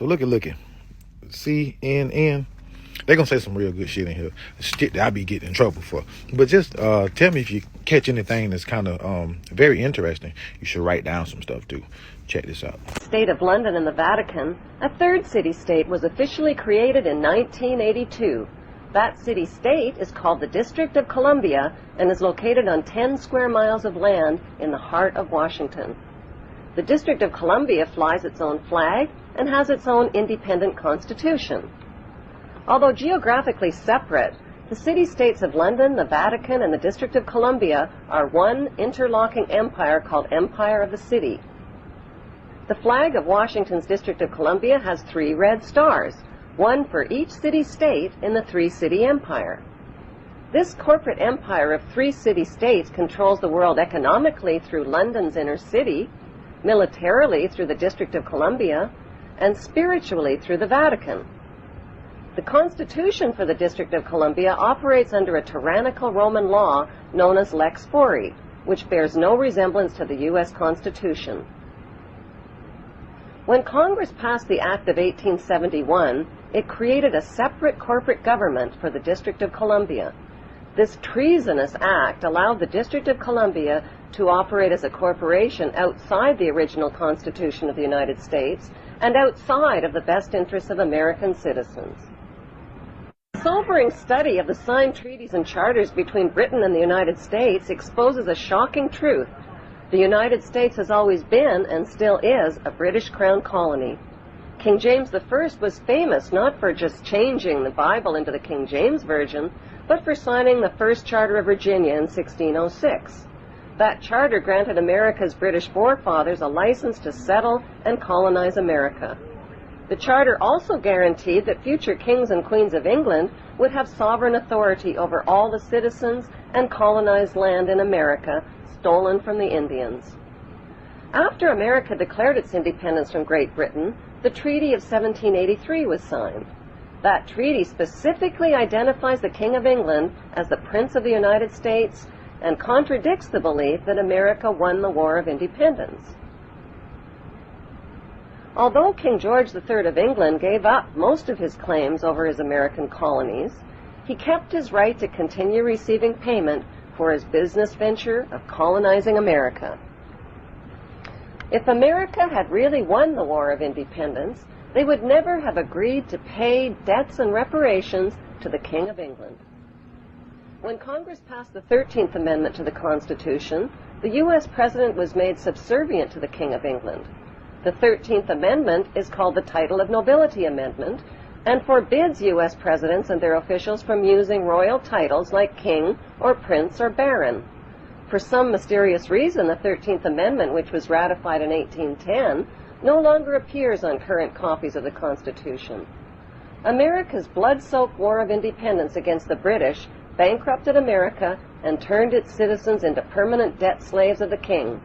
So look at CNN. They're going to say some real good shit in here. Shit that I be getting in trouble for. But just tell me if you catch anything that's kind of very interesting. You should write down some stuff too. Check this out. State of London and the Vatican, a third city-state was officially created in 1982. That city-state is called the District of Columbia and is located on 10 square miles of land in the heart of Washington. The District of Columbia flies its own flag and has its own independent constitution. Although geographically separate, the city-states of London, the Vatican, and the District of Columbia are one interlocking empire called Empire of the City. The flag of Washington's District of Columbia has 3 red stars, one for each city-state in the 3-city empire. This corporate empire of 3 city-states controls the world economically through London's inner city, militarily through the District of Columbia, and spiritually through the Vatican. The Constitution for the District of Columbia operates under a tyrannical Roman law known as Lex Fori, which bears no resemblance to the U.S. Constitution. When Congress passed the Act of 1871, it created a separate corporate government for the District of Columbia. This treasonous act allowed the District of Columbia to operate as a corporation outside the original Constitution of the United States and outside of the best interests of American citizens. A sobering study of the signed treaties and charters between Britain and the United States exposes a shocking truth. The United States has always been, and still is, a British Crown colony. King James I was famous not for just changing the Bible into the King James Version, but for signing the First Charter of Virginia in 1606. That charter granted America's British forefathers a license to settle and colonize America. The charter also guaranteed that future kings and queens of England would have sovereign authority over all the citizens and colonized land in America stolen from the Indians. After America declared its independence from Great Britain, the Treaty of 1783 was signed. That treaty specifically identifies the King of England as the Prince of the United States and contradicts the belief that America won the War of Independence. Although King George III of England gave up most of his claims over his American colonies, he kept his right to continue receiving payment for his business venture of colonizing America. If America had really won the War of Independence, they would never have agreed to pay debts and reparations to the King of England. When Congress passed the 13th Amendment to the Constitution, the U.S. President was made subservient to the King of England. The 13th Amendment is called the Title of Nobility Amendment and forbids U.S. presidents and their officials from using royal titles like king or prince or baron. For some mysterious reason, the 13th Amendment, which was ratified in 1810, no longer appears on current copies of the Constitution. America's blood-soaked War of Independence against the British bankrupted America and turned its citizens into permanent debt slaves of the king.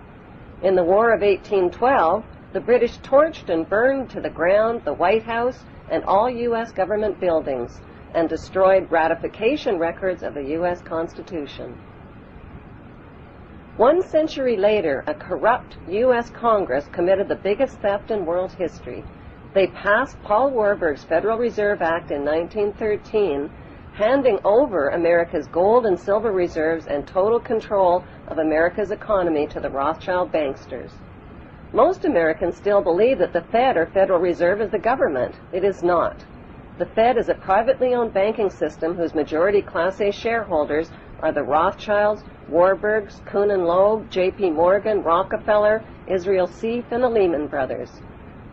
In the War of 1812, the British torched and burned to the ground the White House and all U.S. government buildings and destroyed ratification records of the U.S. Constitution. 1 century later, a corrupt U.S. Congress committed the biggest theft in world history. They passed Paul Warburg's Federal Reserve Act in 1913, handing over America's gold and silver reserves and total control of America's economy to the Rothschild banksters. Most Americans still believe that the Fed, or Federal Reserve, is the government. It is not. The Fed is a privately owned banking system whose majority Class A shareholders are the Rothschilds, Warburgs, Kuhn and Loeb, J.P. Morgan, Rockefeller, Israel Seif, and the Lehman Brothers.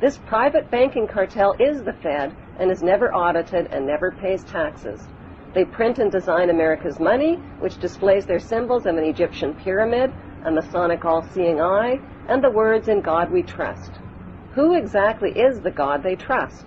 This private banking cartel is the Fed and is never audited and never pays taxes. They print and design America's money, which displays their symbols of an Egyptian pyramid, a Masonic all-seeing eye, and the words, "In God we trust." Who exactly is the God they trust?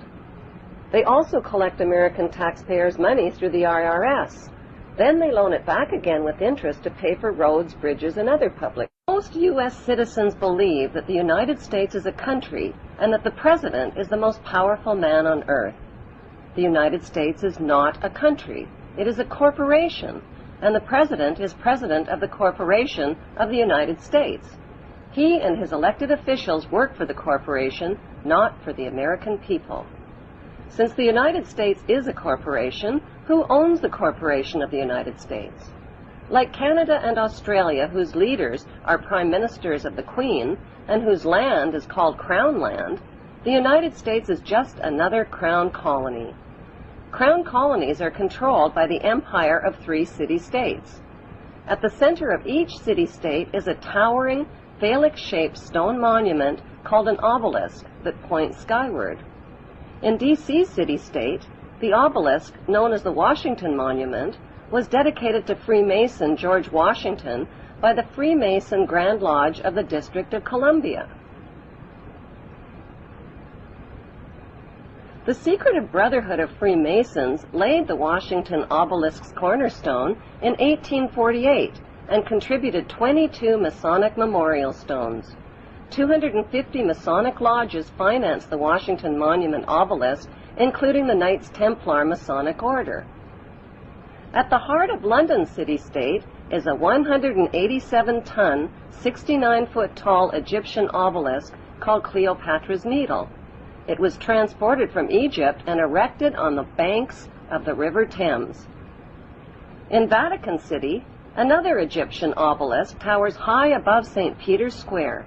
They also collect American taxpayers' money through the IRS. Then they loan it back again with interest to pay for roads, bridges, and other public. Most U.S. citizens believe that the United States is a country and that the President is the most powerful man on earth. The United States is not a country. It is a corporation, and the President is President of the Corporation of the United States. He and his elected officials work for the corporation, not for the American people. Since the United States is a corporation, who owns the corporation of the United States? Like Canada and Australia, whose leaders are prime ministers of the Queen and whose land is called Crown Land, the United States is just another crown colony. Crown colonies are controlled by the empire of 3 city-states. At the center of each city-state is a towering, phallic-shaped stone monument called an obelisk that points skyward. In D.C.'s city-state, the obelisk, known as the Washington Monument, was dedicated to Freemason George Washington by the Freemason Grand Lodge of the District of Columbia. The secretive Brotherhood of Freemasons laid the Washington obelisk's cornerstone in 1848 and contributed 22 Masonic memorial stones. 250 Masonic lodges financed the Washington Monument obelisk, including the Knights Templar Masonic Order. At the heart of London city-state is a 187-ton, 69-foot-tall Egyptian obelisk called Cleopatra's Needle. It was transported from Egypt and erected on the banks of the River Thames. In Vatican City, another Egyptian obelisk towers high above St. Peter's Square.